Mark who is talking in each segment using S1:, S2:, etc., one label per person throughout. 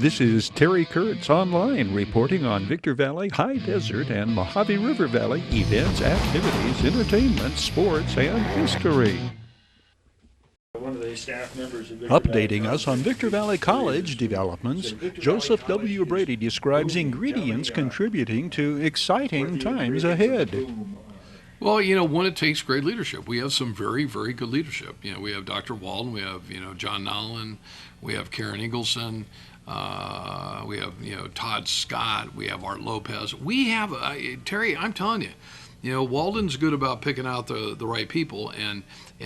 S1: This is Terry Kurtz On-Line reporting on Victor Valley, High Desert, and Mojave River Valley events, activities, entertainment, sports, and history.
S2: One of the staff members of
S1: Updating us on Victor Valley College developments, Joseph W. Brady describes ingredients contributing to exciting times ahead.
S3: Well, one, it takes great leadership. We have some very, very good leadership. We have Dr. Walden, we have, John Nolan, we have Karen Ingleson, we have, Todd Scott, we have Art Lopez. We have, Terry, I'm telling you, Walden's good about picking out the right people, and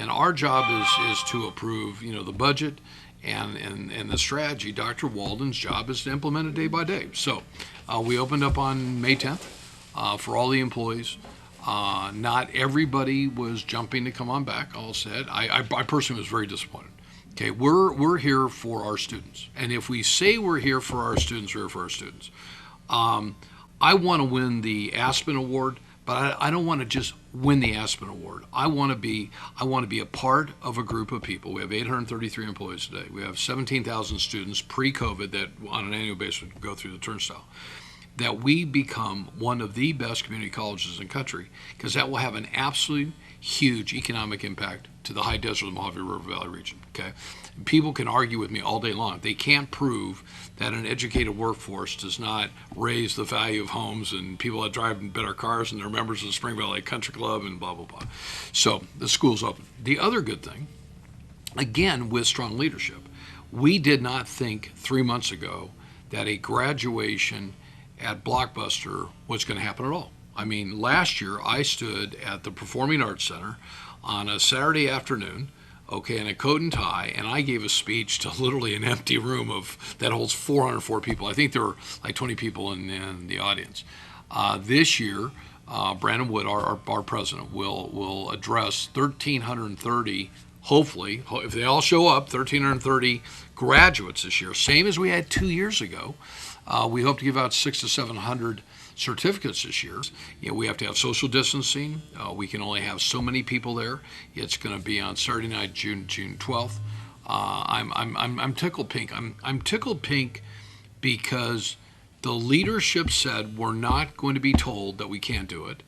S3: our job is to approve, the budget and the strategy. Dr. Walden's job is to implement it day by day. So we opened up on May 10th for all the employees. Not everybody was jumping to come on back, all said. I personally was very disappointed. Okay, we're here for our students. And if we say we're here for our students, we're here for our students. I want to win the Aspen Award, but I don't want to just win the Aspen Award. I want to be a part of a group of people. We have 833 employees today. We have 17,000 students pre-COVID that on an annual basis would go through the turnstile. That we become one of the best community colleges in the country, because that will have an absolute huge economic impact to the high desert of the Mojave River Valley region. Okay, people can argue with me all day long. They can't prove that an educated workforce does not raise the value of homes and people that drive better cars and they're members of the Spring Valley Country Club and blah, blah, blah. So the school's open. The other good thing, again, with strong leadership, we did not think 3 months ago that a graduation at Blockbuster was going to happen at all. I mean, last year I stood at the Performing Arts Center on a Saturday afternoon, in a coat and tie, and I gave a speech to literally an empty room that holds 404 people. I think there were like 20 people in the audience. This year, Brandon Wood, our president, will address 1,330, hopefully, if they all show up, 1,330 graduates this year, same as we had 2 years ago. We hope to give out 600 to 700 certificates this year. We have to have social distancing. We can only have so many people there. It's going to be on Saturday night, June 12th. I'm tickled pink. I'm tickled pink because the leadership said we're not going to be told that we can't do it.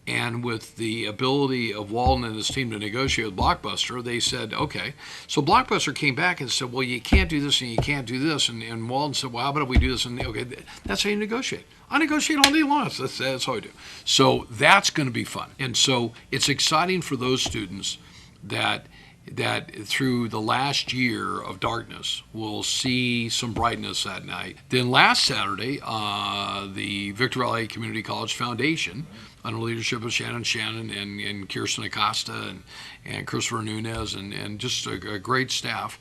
S3: And with the ability of Walden and his team to negotiate with Blockbuster, they said, okay. So Blockbuster came back and said, well, you can't do this and you can't do this. And Walden said, well, how about if we do this? And okay, that's how you negotiate. I negotiate all day long. That's how I do. So that's going to be fun. And so it's exciting for those students that through the last year of darkness, we'll see some brightness that night. Then last Saturday, the Victor Valley Community College Foundation, under leadership of Shannon and Kirsten Acosta and Christopher Nunez and just a great staff,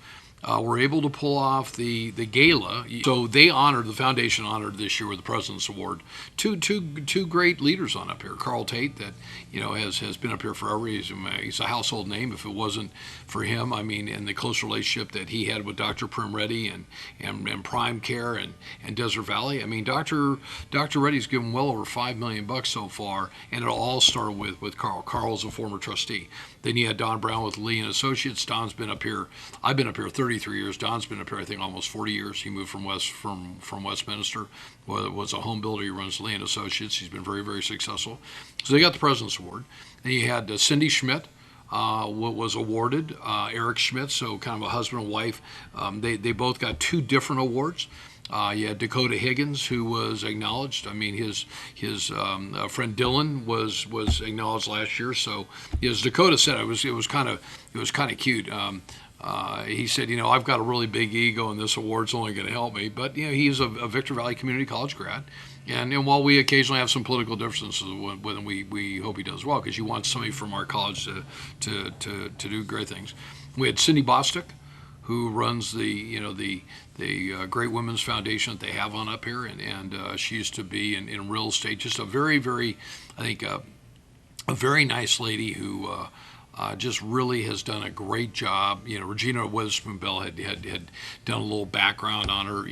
S3: were able to pull off the gala. So the foundation honored this year with the President's Award two great leaders on up here. Carl Tate, that has been up here forever. He's a household name. If it wasn't for him, and the close relationship that he had with Dr. Prim Reddy and Prime Care and Desert Valley. Dr. Reddy's given well over $5 million so far, and it all started with Carl. Carl's a former trustee. Then you had Don Brown with Lee and Associates. Don's been up here. I've been up here 33 years. Don's been up here, I think, almost 40 years. He moved from Westminster. Was a home builder. He runs Lee and Associates. He's been very, very successful. So they got the President's Award. And you had Cindy Schmidt, was awarded. Eric Schmidt, so kind of a husband and wife. They both got two different awards. You had Dakota Higgins, who was acknowledged. His friend Dylan was acknowledged last year. So, as Dakota said, it was kind of cute. He said, I've got a really big ego, and this award's only going to help me. But he's a Victor Valley Community College grad, and while we occasionally have some political differences with him, we hope he does well, because you want somebody from our college to do great things. We had Cindy Bostick, who runs the Great Women's Foundation that they have on up here, and she used to be in real estate. Just a very, very, I think, a very nice lady who just really has done a great job. Regina Witherspoon Bell had done a little background on her,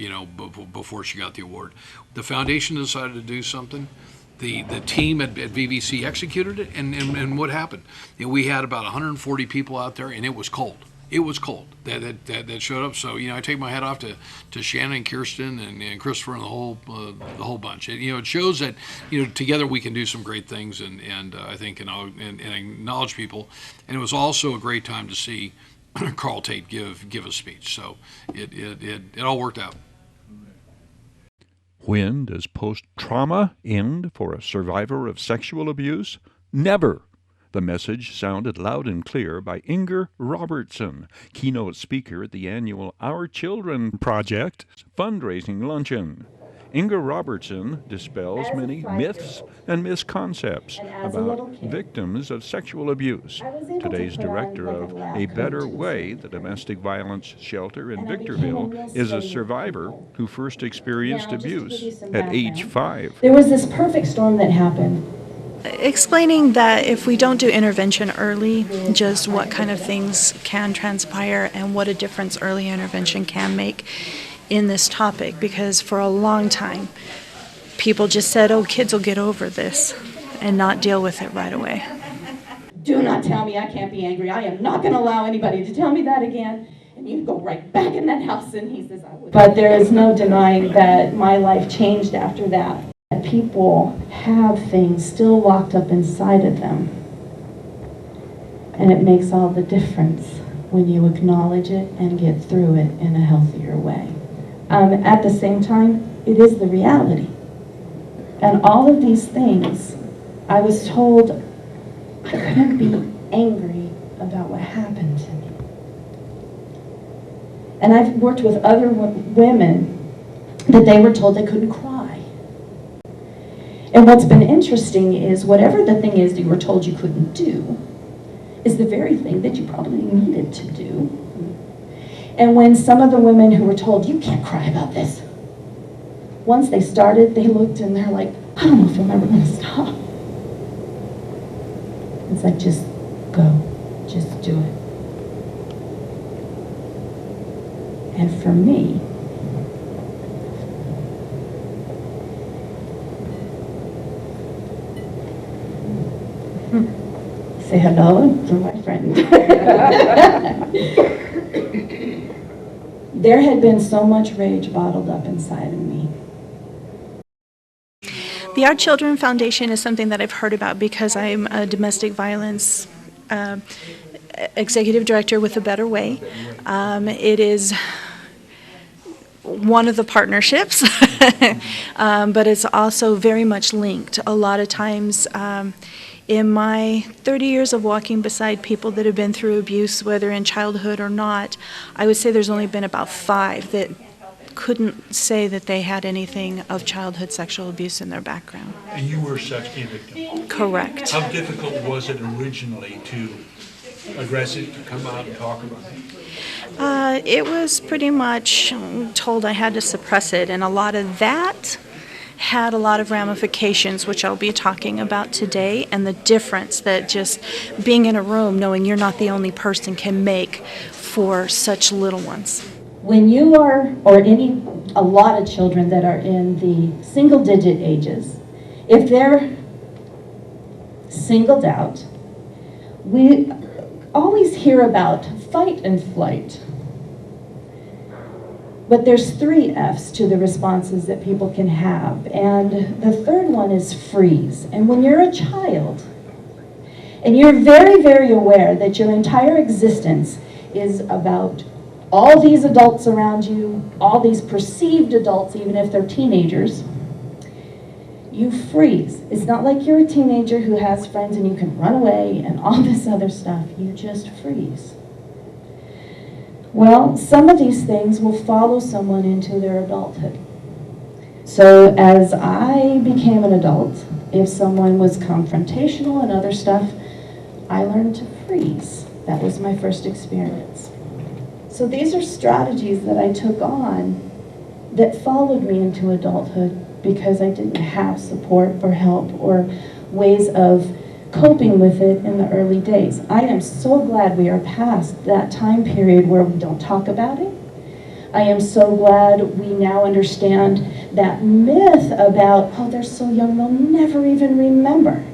S3: before she got the award. The foundation decided to do something. The team at VVC executed it, and what happened? We had about 140 people out there, and it was cold. it was cold that showed up. So I take my hat off to Shannon, Kirsten, and Christopher, and the whole bunch. It shows that together we can do some great things, and I think and acknowledge people. And it was also a great time to see Carl Tate give a speech. So it all worked out.
S1: When does post-trauma end for a survivor of sexual abuse? Never. The message sounded loud and clear by Inger Robertson, keynote speaker at the annual Our Children Project fundraising luncheon. Inger Robertson dispels many myths and misconceptions about victims of sexual abuse. Today's director of A Better Way, the domestic violence shelter in Victorville, is a survivor who first experienced abuse at age 5.
S4: There was this perfect storm that happened.
S5: Explaining that if we don't do intervention early, just what kind of things can transpire and what a difference early intervention can make in this topic, because for a long time people just said, oh, kids will get over this, and not deal with it right away.
S4: Do not tell me I can't be angry. I am not going to allow anybody to tell me that again. And you go right back in that house, and he says I would. But there is no denying that my life changed after that. People have things still locked up inside of them, and it makes all the difference when you acknowledge it and get through it in a healthier way. At the same time, it is the reality. And all of these things, I was told I couldn't be angry about what happened to me. And I've worked with other women that they were told they couldn't cry. And what's been interesting is whatever the thing is that you were told you couldn't do is the very thing that you probably needed to do. And when some of the women who were told, you can't cry about this, once they started, they looked and they're like, I don't know if I'm ever going to stop. It's like, just go, just do it. And for me, say hello to my friend. There had been so much rage bottled up inside of me.
S5: The Our Children Foundation is something that I've heard about because I'm a domestic violence executive director with A Better Way. It is one of the partnerships, but it's also very much linked. A lot of times, in my 30 years of walking beside people that have been through abuse, whether in childhood or not, I would say there's only been about 5 that couldn't say that they had anything of childhood sexual abuse in their background.
S2: And you were such a victim.
S5: Correct.
S2: How difficult was it originally to address it, to come out and talk about it?
S5: It was pretty much told I had to suppress it, and a lot of that had a lot of ramifications, which I'll be talking about today, and the difference that just being in a room knowing you're not the only person can make for such little ones.
S4: When you are, or a lot of children that are in the single-digit ages, if they're singled out, we always hear about fight and flight. But there's 3 F's to the responses that people can have. And the third one is freeze. And when you're a child, and you're very, very aware that your entire existence is about all these adults around you, all these perceived adults, even if they're teenagers, you freeze. It's not like you're a teenager who has friends and you can run away and all this other stuff. You just freeze. Well, some of these things will follow someone into their adulthood. So as I became an adult, if someone was confrontational and other stuff, I learned to freeze. That was my first experience. So these are strategies that I took on that followed me into adulthood because I didn't have support or help or ways of coping with it in the early days. I am so glad we are past that time period where we don't talk about it. I am so glad we now understand that myth about, oh, they're so young, they'll never even remember.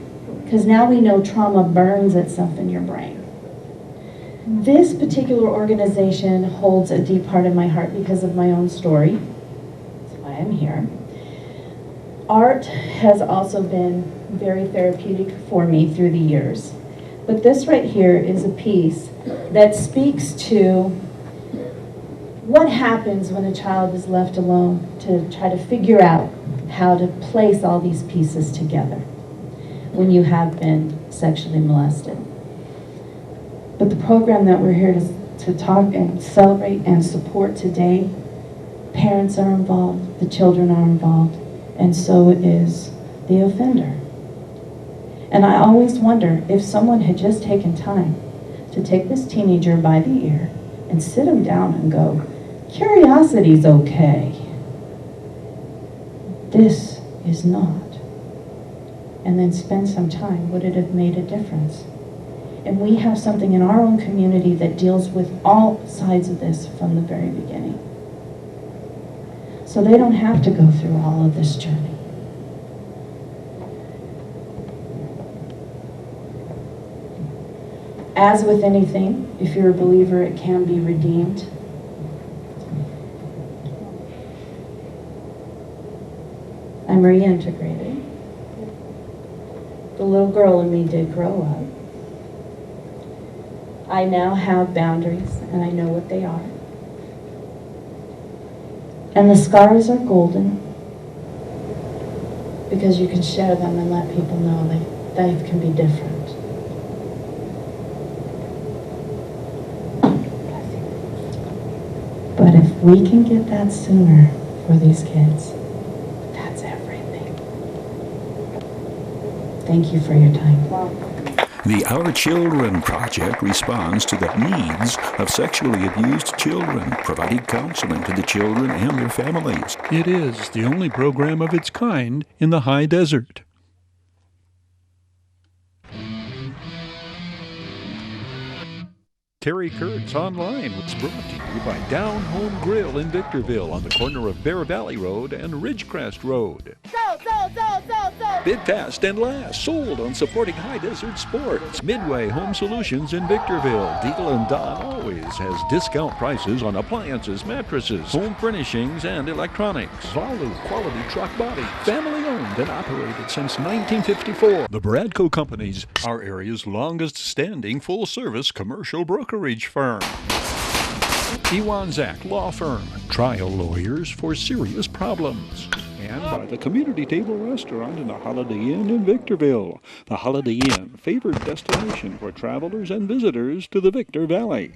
S4: Because now we know trauma burns itself in your brain. This particular organization holds a deep part in my heart because of my own story. That's why I'm here. Art has also been very therapeutic for me through the years. But this right here is a piece that speaks to what happens when a child is left alone to try to figure out how to place all these pieces together when you have been sexually molested. But the program that we're here to talk and celebrate and support today, parents are involved, the children are involved, and so is the offender. And I always wonder if someone had just taken time to take this teenager by the ear and sit him down and go, curiosity's okay. This is not. And then spend some time, would it have made a difference? And we have something in our own community that deals with all sides of this from the very beginning. So they don't have to go through all of this journey. As with anything, if you're a believer, it can be redeemed. I'm reintegrated. The little girl in me did grow up. I now have boundaries, and I know what they are. And the scars are golden because you can share them and let people know that they can be different. But if we can get that sooner for these kids, that's everything. Thank you for your time.
S1: The Our Children Project responds to the needs of sexually abused children, providing counseling to the children and their families. It is the only program of its kind in the high desert. Terry Kurtz On-Line was brought to you by Down Home Grill in Victorville on the corner of Bear Valley Road and Ridgecrest Road. Bid fast and last, sold on supporting high desert sports. Midway Home Solutions in Victorville. Deal and Don always has discount prices on appliances, mattresses, home furnishings, and electronics. Valu Quality Truck Body. Family owned and operated since 1954. The Bradco Companies, our area's longest standing full service commercial brokerage firm. Iwanzak Law Firm, trial lawyers for serious problems. And by the Community Table Restaurant in the Holiday Inn in Victorville. The Holiday Inn, favored destination for travelers and visitors to the Victor Valley.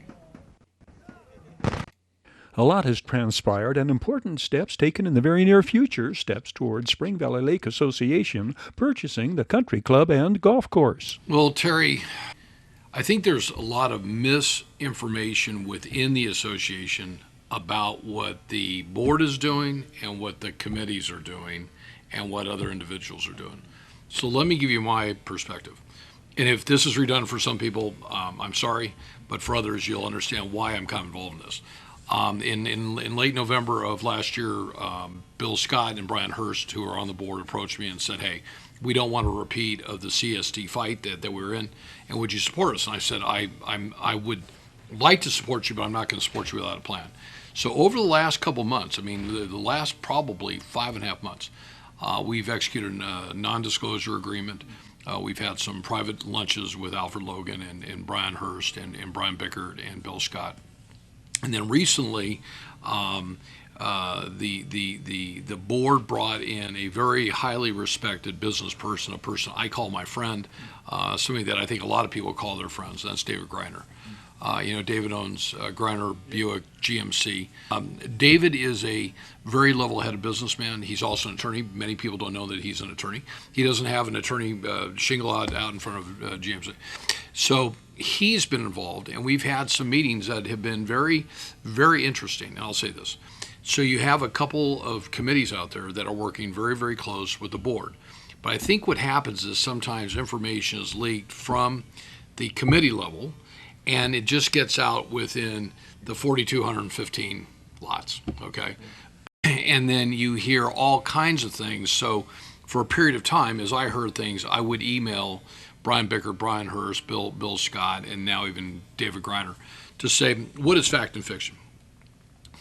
S1: A lot has transpired and important steps taken in the very near future, steps towards Spring Valley Lake Association purchasing the country club and golf course.
S3: Well, Terry, I think there's a lot of misinformation within the association about what the board is doing and what the committees are doing and what other individuals are doing. So let me give you my perspective. And if this is redundant for some people, I'm sorry, but for others, you'll understand why I'm kind of involved in this. In late November of last year, Bill Scott and Brian Hurst, who are on the board, approached me and said, hey, we don't want a repeat of the CST fight that we were in, and would you support us? And I said, I would like to support you, but I'm not going to support you without a plan. So over the last couple months, I mean, the last probably 5.5 months, we've executed a non-disclosure agreement. We've had some private lunches with Alfred Logan and Brian Hurst and Brian Bickert and Bill Scott. And then recently, the board brought in a very highly respected business person, a person I call my friend, somebody that I think a lot of people call their friends. That's David Greiner. David owns Greiner Buick GMC. David is a very level-headed businessman. He's also an attorney. Many people don't know that he's an attorney. He doesn't have an attorney shingle out in front of GMC. So he's been involved, and we've had some meetings that have been very, very interesting. And I'll say this. So you have a couple of committees out there that are working very, very close with the board. But I think what happens is sometimes information is leaked from the committee level, and it just gets out within the 4,215 lots, okay? And then you hear all kinds of things. So for a period of time, as I heard things, I would email Brian Bickert, Brian Hurst, Bill Scott, and now even David Greiner, to say, what is fact and fiction?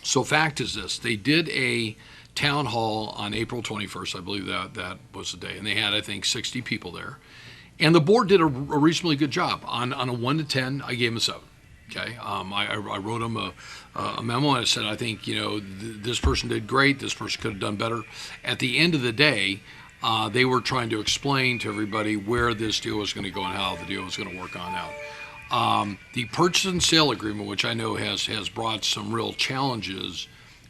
S3: So fact is this. They did a town hall on April 21st. I believe that was the day. And they had, I think, 60 people there. And the board did a reasonably good job. On a 1 to 10, I gave them a 7. Okay, I wrote them a memo, and I said, I think, this person did great, this person could have done better. At the end of the day, they were trying to explain to everybody where this deal was going to go and how the deal was going to work on out. The purchase and sale agreement, which I know has brought some real challenges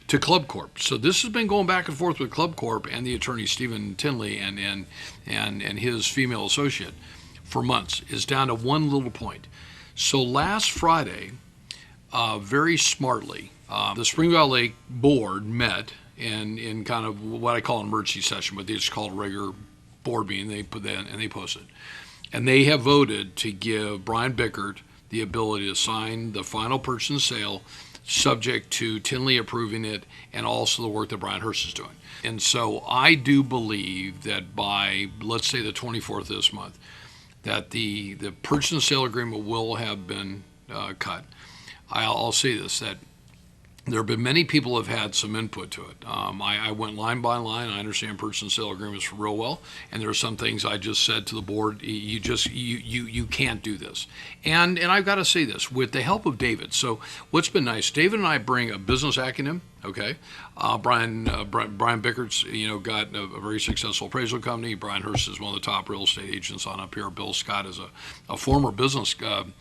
S3: to Club Corp. So this has been going back and forth with Club Corp and the attorney Stephen Tinley and his female associate for months. Is down to one little point. So last Friday, very smartly, the Spring Valley Lake board met in kind of what I call an emergency session, but they just called a regular board meeting. They put that in and they posted. And they have voted to give Brian Bickert the ability to sign the final purchase and sale, subject to Tinley approving it and also the work that Brian Hurst is doing. And so I do believe that by, let's say, the 24th of this month, that the purchase and sale agreement will have been cut. I'll say this, that there have been many people who have had some input to it. I went line by line. I understand purchase and sale agreements real well, and there are some things I just said to the board, you can't do this. And I've got to say this, with the help of David. So what's been nice, David and I bring a business acumen, okay? Brian Bickert's, got a very successful appraisal company. Brian Hurst is one of the top real estate agents on up here. Bill Scott is a former businessman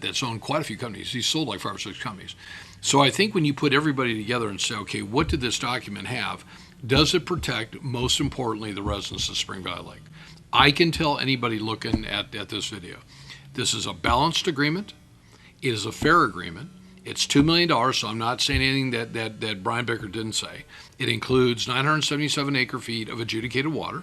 S3: that's owned quite a few companies. He's sold like 5 or 6 companies. So I think when you put everybody together and say, okay, what did this document have? Does it protect, most importantly, the residents of Spring Valley Lake? I can tell anybody looking at this video, this is a balanced agreement. It is a fair agreement. It's $2 million, so I'm not saying anything that Brian Bickert didn't say. It includes 977 acre-feet of adjudicated water.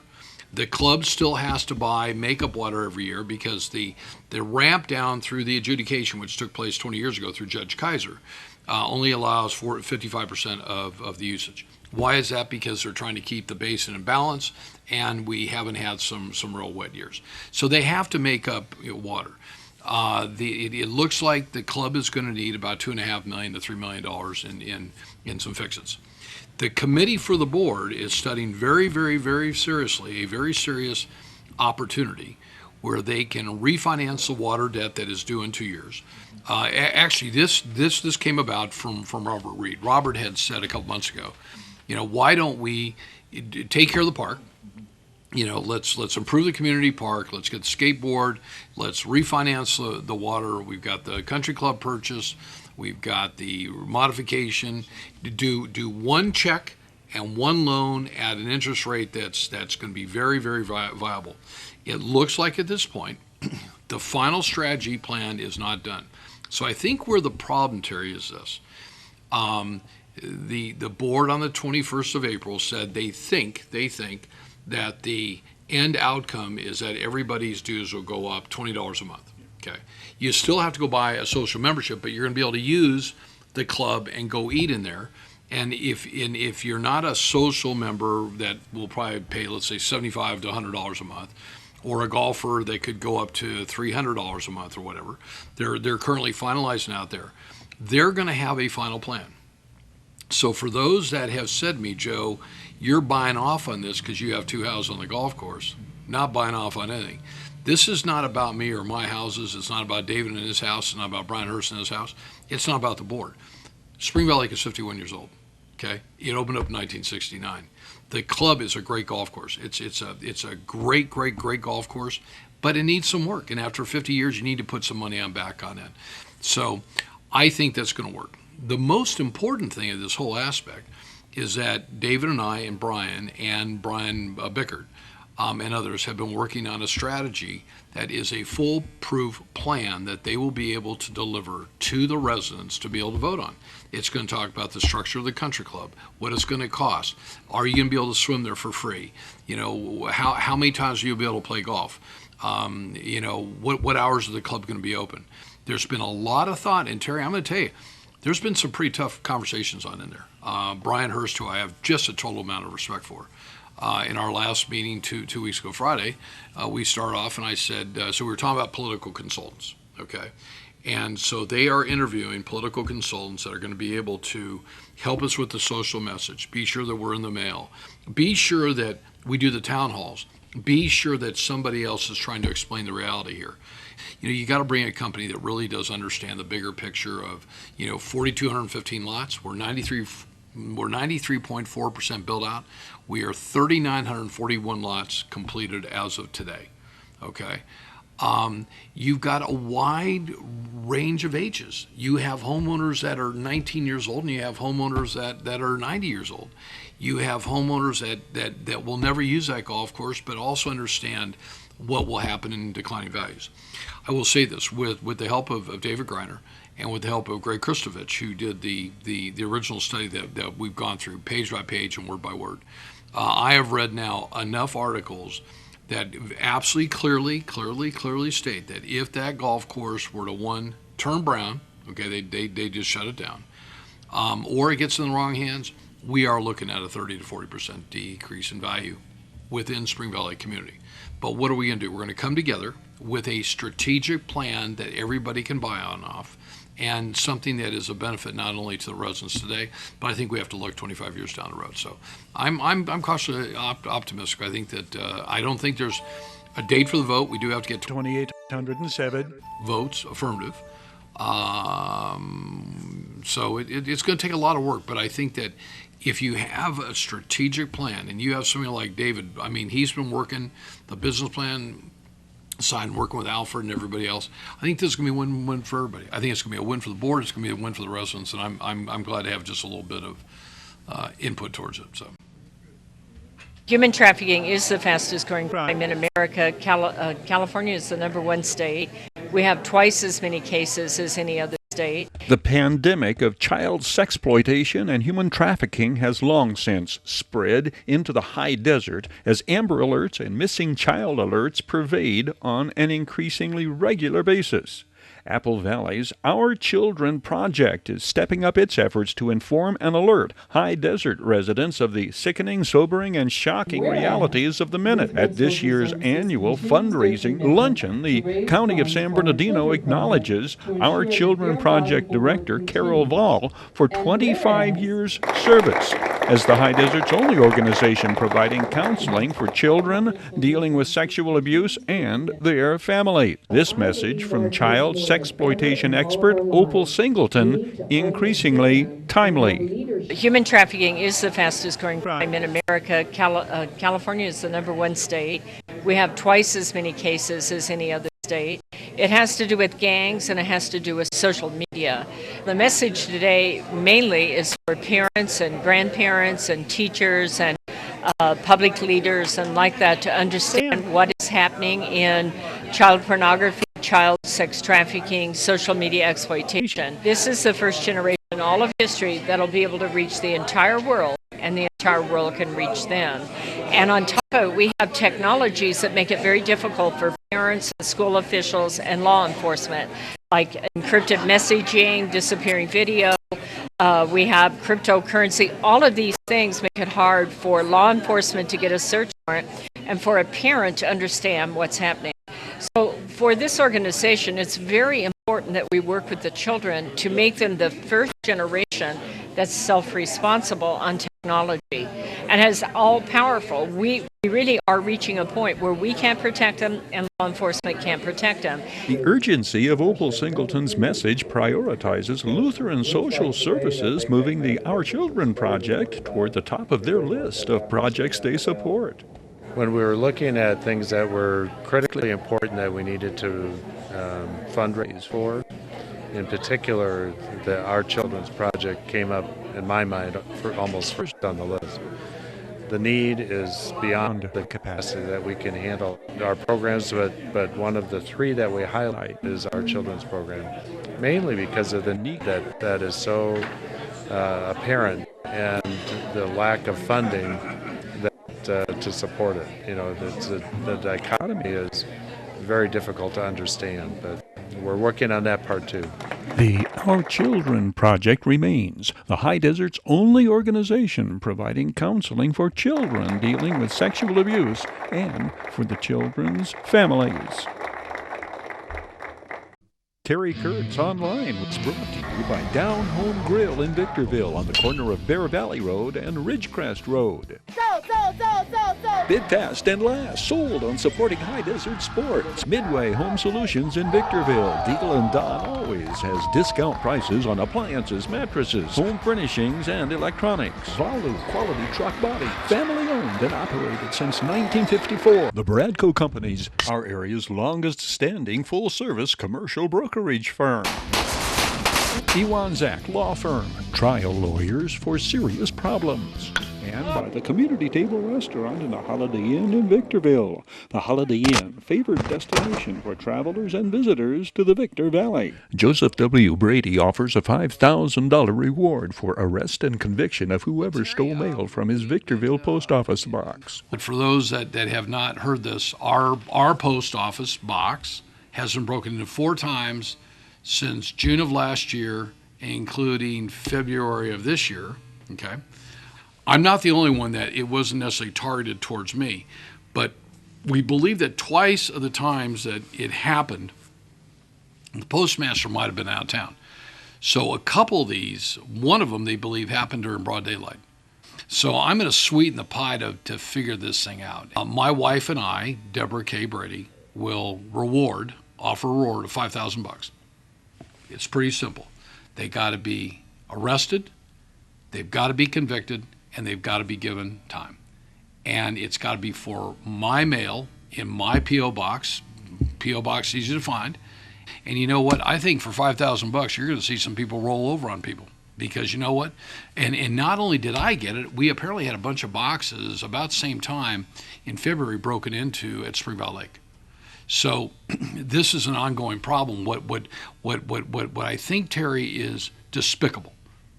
S3: The club still has to buy makeup water every year because the ramp down through the adjudication, which took place 20 years ago through Judge Kaiser, only allows for 55% of the usage. Why is that? Because they're trying to keep the basin in balance, and we haven't had some real wet years. So they have to make up water. It looks like the club is going to need about $2.5 million to $3 million in some fixes. The committee for the board is studying very, very, very seriously a very serious opportunity where they can refinance the water debt that is due in 2 years. Actually, this came about from Robert Reed. Robert had said a couple months ago, why don't we take care of the park? Let's improve the community park. Let's get the skateboard. Let's refinance the water. We've got the country club purchase. We've got the modification. Do one check and one loan at an interest rate that's going to be very, very viable. It looks like at this point, the final strategy plan is not done. So I think where the problem, Terry, is this. The board on the 21st of April said they think that the end outcome is that everybody's dues will go up $20 a month. Okay, you still have to go buy a social membership, but you're going to be able to use the club and go eat in there. And if you're not a social member that will probably pay, let's say, $75 to $100 a month, or a golfer that could go up to $300 a month or whatever, they're currently finalizing out there. They're going to have a final plan. So for those that have said to me, Joe, you're buying off on this because you have 2 houses on the golf course, not buying off on anything. This is not about me or my houses. It's not about David and his house. It's not about Brian Hurst and his house. It's not about the board. Spring Valley Lake is 51 years old. Okay, it opened up in 1969. The club is a great golf course. It's a great golf course, but it needs some work. And after 50 years, you need to put some money back on it. So I think that's going to work. The most important thing of this whole aspect is that David and I and Brian Bickert and others have been working on a strategy that is a foolproof plan that they will be able to deliver to the residents to be able to vote on. It's going to talk about the structure of the country club, what it's going to cost. Are you going to be able to swim there for free? How many times are you be able to play golf? What hours is the club going to be open? There's been a lot of thought, and Terry, I'm going to tell you, there's been some pretty tough conversations on in there. Brian Hurst, who I have just a total amount of respect for, In our last meeting 2 weeks ago Friday, we started off and I said, so we were talking about political consultants, okay? And so they are interviewing political consultants that are going to be able to help us with the social message, be sure that we're in the mail, be sure that we do the town halls, be sure that somebody else is trying to explain the reality here. You know, you got to bring a company that really does understand the bigger picture of, 4,215 lots. We're 93.4% built out. We are 3,941 lots completed as of today. Okay. You've got a wide range of ages. You have homeowners that are 19 years old, and you have homeowners that are 90 years old. You have homeowners that will never use that golf course, but also understand what will happen in declining values. I will say this, with the help of David Greiner and with the help of Greg Kristovich, who did the original study that we've gone through page by page and word by word, I have read now enough articles that absolutely clearly state that if that golf course were to turn brown, okay, they just shut it down, or it gets in the wrong hands, we are looking at a 30 to 40% decrease in value within Spring Valley community. But what are we going to do? We're going to come together with a strategic plan that everybody can buy on off, and something that is a benefit not only to the residents today, but I think we have to look 25 years down the road. So I'm cautiously optimistic. I think that I don't think there's a date for the vote. We do have to get
S1: 2,807
S3: votes affirmative. So it's going to take a lot of work, but I think that if you have a strategic plan and you have somebody like David, I mean, he's been working the business plan side and working with Alfred and everybody else. I think this is going to be a win-win for everybody. I think it's going to be a win for the board. It's going to be a win for the residents, and I'm glad to have just a little bit of input towards it. So.
S6: Human trafficking is the fastest growing crime in America. California is the #1 state. We have twice as many cases as any other state.
S1: The pandemic of child sexploitation and human trafficking has long since spread into the high desert as Amber Alerts and missing child alerts pervade on an increasingly regular basis. Apple Valley's Our Children project is stepping up its efforts to inform and alert high desert residents of the sickening, sobering, and shocking realities of the minute. At this year's annual fundraising luncheon, the County of San Bernardino acknowledges Our Children project director Carol Vall for 25 years' service as the High Desert's only organization providing counseling for children dealing with sexual abuse and their families. This message from child sexploitation expert Opal Singleton, increasingly timely.
S6: Human trafficking is the fastest growing crime in America. California is the #1 state. We have twice as many cases as any other state. It has to do with gangs and it has to do with social media. The message today mainly is for parents and grandparents and teachers and public leaders and like that to understand what is happening in child pornography, child sex trafficking, social media exploitation. This is the first generation in all of history that'll be able to reach the entire world, and the entire world can reach them. And on top of it, we have technologies that make it very difficult for parents, school officials, and law enforcement, like encrypted messaging, disappearing video. We have cryptocurrency. All of these things make it hard for law enforcement to get a search warrant and for a parent to understand what's happening. So for this organization, it's very important that we work with the children to make them the first generation that's self-responsible on technology and is all-powerful. We really are reaching a point where we can't protect them and law enforcement can't protect them.
S1: The urgency of Opal Singleton's message prioritizes Lutheran social services, moving the Our Children project toward the top of their list of projects they support.
S7: When we were looking at things that were critically important that we needed to fundraise for, in particular, the Our Children's project came up in my mind for almost first on the list. The need is beyond the capacity that we can handle our programs, but one of the three that we highlight is Our Children's program, mainly because of the need that is so apparent and the lack of funding to support it. You know, the dichotomy is very difficult to understand, but we're working on that part too.
S1: The Our Children Project remains the High Desert's only organization providing counseling for children dealing with sexual abuse and for the children's families. Terry Kurtz On-Line was brought to you by Down Home Grill in Victorville on the corner of Bear Valley Road and Ridgecrest Road. Bid fast and last, sold on supporting High Desert Sports. Midway Home Solutions in Victorville. Deagle and Don always has discount prices on appliances, mattresses, home furnishings, and electronics. Valu Quality Truck Body. Family owned and operated since 1954. The Bradco Companies, our area's longest standing full service commercial brokerage firm. Iwanzak Law Firm, trial lawyers for serious problems. And by the Community Table Restaurant in the Holiday Inn in Victorville. The Holiday Inn, favored destination for travelers and visitors to the Victor Valley. Joseph W. Brady offers a $5,000 reward for arrest and conviction of whoever stole mail from his Victorville post office box.
S3: But for those that have not heard this, our post office box has been broken into 4 times since June of last year, including February of this year. Okay. I'm not the only one that it wasn't necessarily targeted towards me, but we believe that twice of the times that it happened, the postmaster might have been out of town. So a couple of these, one of them they believe happened during broad daylight. So I'm going to sweeten the pie to figure this thing out. My wife and I, Deborah K. Brady, will offer a reward of $5,000. It's pretty simple. They got to be arrested, they've got to be convicted, and they've got to be given time. And it's got to be for my mail in my P.O. box. P.O. box easy to find. And you know what? I think for $5,000, you're going to see some people roll over on people. Because you know what? And not only did I get it, we apparently had a bunch of boxes about the same time in February broken into at Springvale Lake. So this is an ongoing problem. What I think, Terry, is despicable,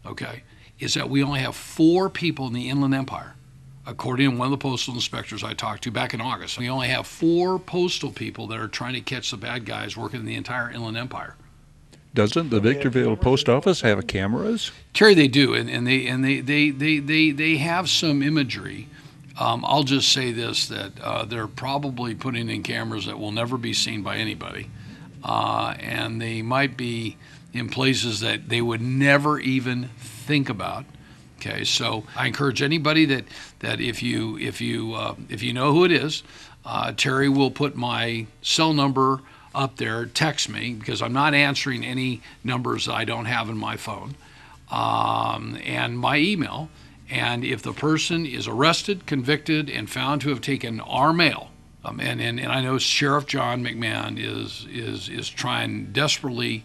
S3: okay, is that we only have 4 people in the Inland Empire, according to one of the postal inspectors I talked to back in August. We only have 4 postal people that are trying to catch the bad guys working in the entire Inland Empire.
S1: Doesn't the Victorville post office have cameras?
S3: Terry, they do, and they have some imagery. I'll just say this, that they're probably putting in cameras that will never be seen by anybody, and they might be in places that they would never even think about. Okay, so I encourage anybody that if you know who it is, Terry will put my cell number up there. Text me, because I'm not answering any numbers that I don't have in my phone, and my email. And if the person is arrested, convicted, and found to have taken our mail, and I know Sheriff John McMahon is trying desperately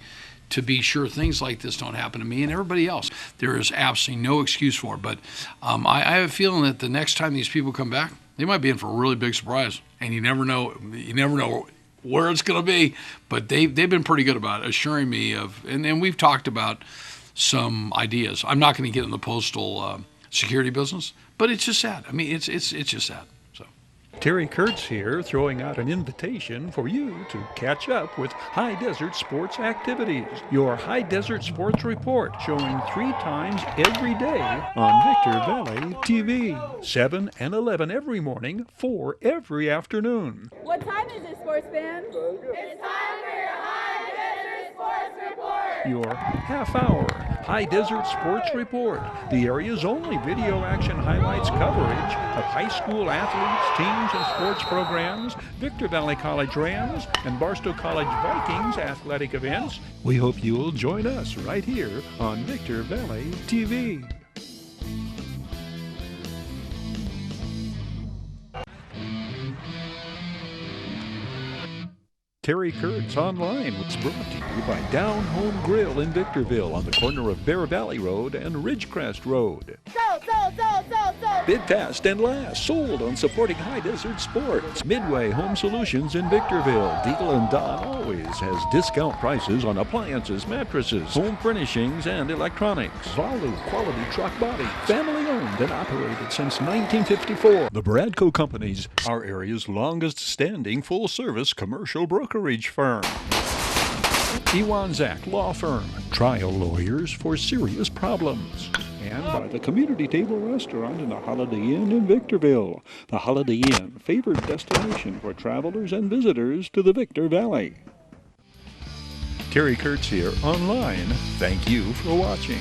S3: to be sure things like this don't happen to me and everybody else. There is absolutely no excuse for it. But I have a feeling that the next time these people come back, they might be in for a really big surprise. And you never know where it's going to be. But they've been pretty good about assuring me of, and we've talked about some ideas. I'm not going to get in the postal security business, but it's just sad. I mean, it's just sad. So.
S1: Terry Kurtz here, throwing out an invitation for you to catch up with High Desert Sports activities. Your High Desert Sports Report, showing 3 times every day on Victor Valley TV. 7 and 11 every morning, 4 every afternoon.
S8: What time is it, sports fans? It's time for your High Desert Sports Report.
S1: Your half-hour High Desert Sports Report, the area's only video action highlights coverage of high school athletes, teams, and sports programs, Victor Valley College Rams, and Barstow College Vikings athletic events. We hope you'll join us right here on Victor Valley TV. Terry Kurtz On-Line was brought to you by Down Home Grill in Victorville on the corner of Bear Valley Road and Ridgecrest Road. Bid fast and last, sold on supporting High Desert Sports. Midway Home Solutions in Victorville. Deagle and Don always has discount prices on appliances, mattresses, home furnishings, and electronics. Valu Quality Truck Body. Family owned and operated since 1954. The Bradco Companies, our area's longest standing full-service commercial brokerage firm. Zach Law Firm, trial lawyers for serious problems. And by the Community Table Restaurant in the Holiday Inn in Victorville. The Holiday Inn, favored destination for travelers and visitors to the Victor Valley. Terry Kurtz here, online. Thank you for watching.